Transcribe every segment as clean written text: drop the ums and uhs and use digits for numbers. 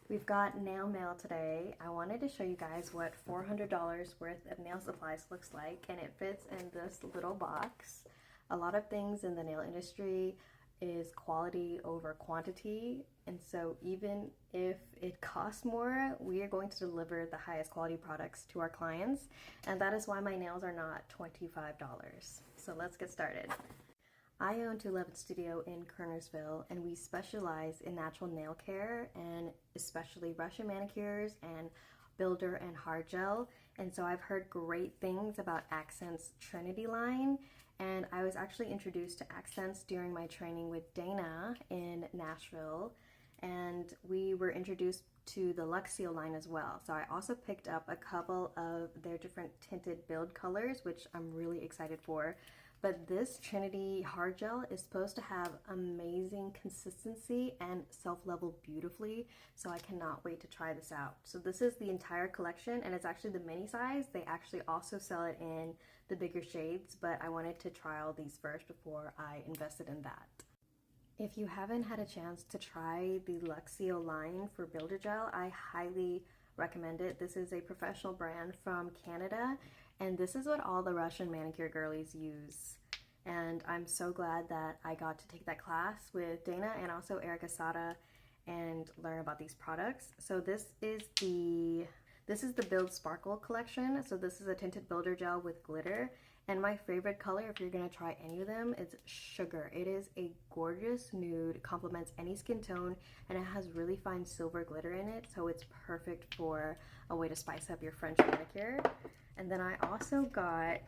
We've got nail mail today. I wanted to show you guys what $400 worth of nail supplies looks like, and it fits in this little box. A lot of things in the nail industry is quality over quantity, and so even if it costs more, we are going to deliver the highest quality products to our clients, and that is why my nails are not $25. So let's get started. I own 211 Studio in Kernersville, and we specialize in natural nail care and especially Russian manicures and builder and hard gel. And so I've heard great things about Akzentz Trinity line, and I was actually introduced to Akzentz during my training with Dana in Nashville, and we were introduced to the Luxio line as well. So I also picked up a couple of their different tinted build colors, which I'm really excited for. But this Trinity hard gel is supposed to have amazing consistency and self-level beautifully, so I cannot wait to try this out. So this is the entire collection, and it's actually the mini size. They actually also sell it in the bigger shades, but I wanted to try all these first before I invested in that. If you haven't had a chance to try the Luxio line for builder gel, I highly recommend it. This is a professional brand from Canada, and this is what all the Russian manicure girlies use. And I'm so glad that I got to take that class with Dana and also Erica Sada and learn about these products. So this is the Build Sparkle collection. So this is a tinted builder gel with glitter. And my favorite color, if you're gonna try any of them, is sugar. It is a gorgeous nude, complements any skin tone, and it has really fine silver glitter in it, so it's perfect for a way to spice up your French manicure. And then I also got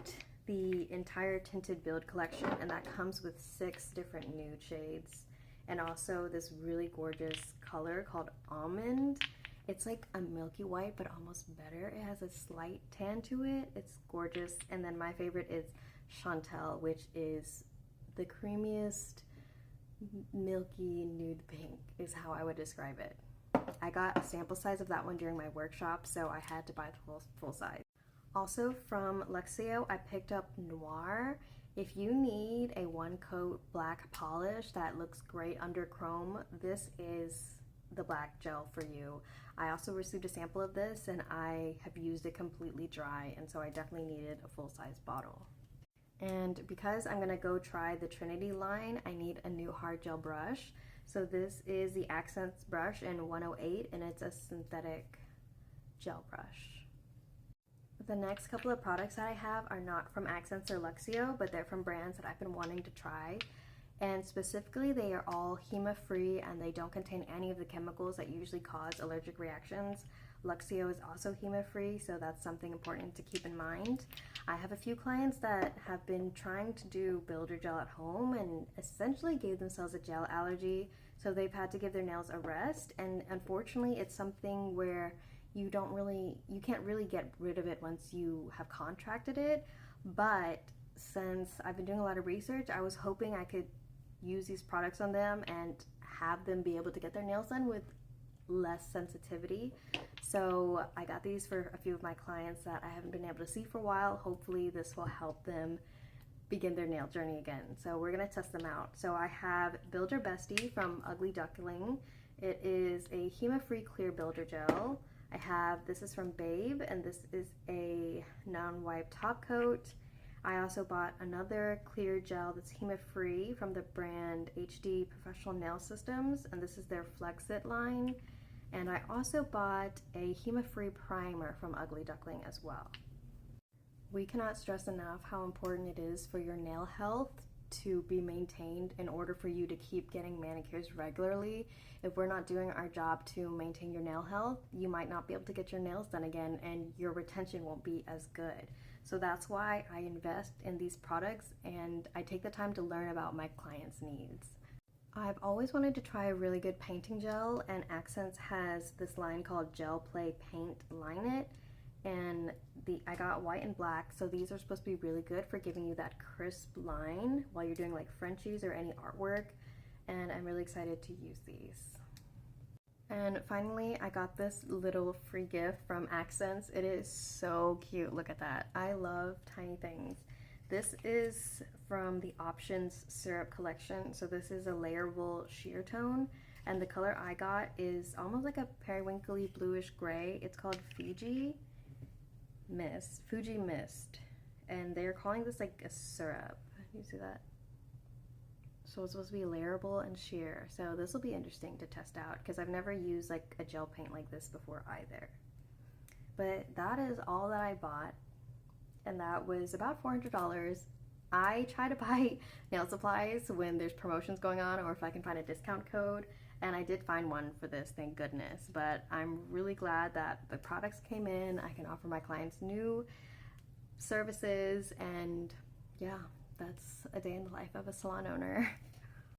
the entire tinted build collection, and that comes with 6 different nude shades, and also this really gorgeous color called Almond. It's like a milky white, but almost better. It has a slight tan to it. It's gorgeous. And then my favorite is Chantel, which is the creamiest milky nude pink is how I would describe it. I got a sample size of that one during my workshop, so I had to buy the full size. Also from Luxio, I picked up Noir. If you need a one coat black polish that looks great under chrome, this is the black gel for you. I also received a sample of this, and I have used it completely dry, and so I definitely needed a full-size bottle. And because I'm gonna go try the Trinity line, I need a new hard gel brush. So this is the Akzentz brush in 108, and it's a synthetic gel brush. The next couple of products that I have are not from Akzentz or Luxio, but they're from brands that I've been wanting to try. And specifically, they are all HEMA free, and they don't contain any of the chemicals that usually cause allergic reactions. Luxio is also HEMA free, so that's something important to keep in mind. I have a few clients that have been trying to do builder gel at home and essentially gave themselves a gel allergy, so they've had to give their nails a rest. And unfortunately, it's something where you can't really get rid of it once you have contracted it. But since I've been doing a lot of research, I was hoping I could use these products on them and have them be able to get their nails done with less sensitivity. So I got these for a few of my clients that I haven't been able to see for a while. Hopefully this will help them begin their nail journey again. So we're gonna test them out. So I have Builder Bestie from Ugly Duckling. It is a HEMA-free clear builder gel. This is from Babe, and this is a non-wipe top coat. I also bought another clear gel that's HEMA-free from the brand HD Professional Nail Systems, and this is their Flexit line. And I also bought a HEMA-free primer from Ugly Duckling as well. We cannot stress enough how important it is for your nail health to be maintained in order for you to keep getting manicures regularly. If we're not doing our job to maintain your nail health, you might not be able to get your nails done again, and your retention won't be as good. So that's why I invest in these products, and I take the time to learn about my clients' needs. I've always wanted to try a really good painting gel, and Akzentz has this line called Gel Play Paint Line It, and I got white and black, so these are supposed to be really good for giving you that crisp line while you're doing like Frenchies or any artwork, and I'm really excited to use these. And finally, I got this little free gift from Akzentz. It is so cute, look at that. I love tiny things. This is from the Options Syrup collection. So this is a layerable sheer tone, And the color I got is almost like a periwinkly bluish gray. It's called Fuji Mist. And they're calling this like a syrup. You see that? So it's supposed to be layerable and sheer. So this will be interesting to test out because I've never used like a gel paint like this before either. But that is all that I bought, and that was about $400. I try to buy nail supplies when there's promotions going on or if I can find a discount code, and I did find one for this, thank goodness. But I'm really glad that the products came in. I can offer my clients new services, and yeah, that's a day in the life of a salon owner.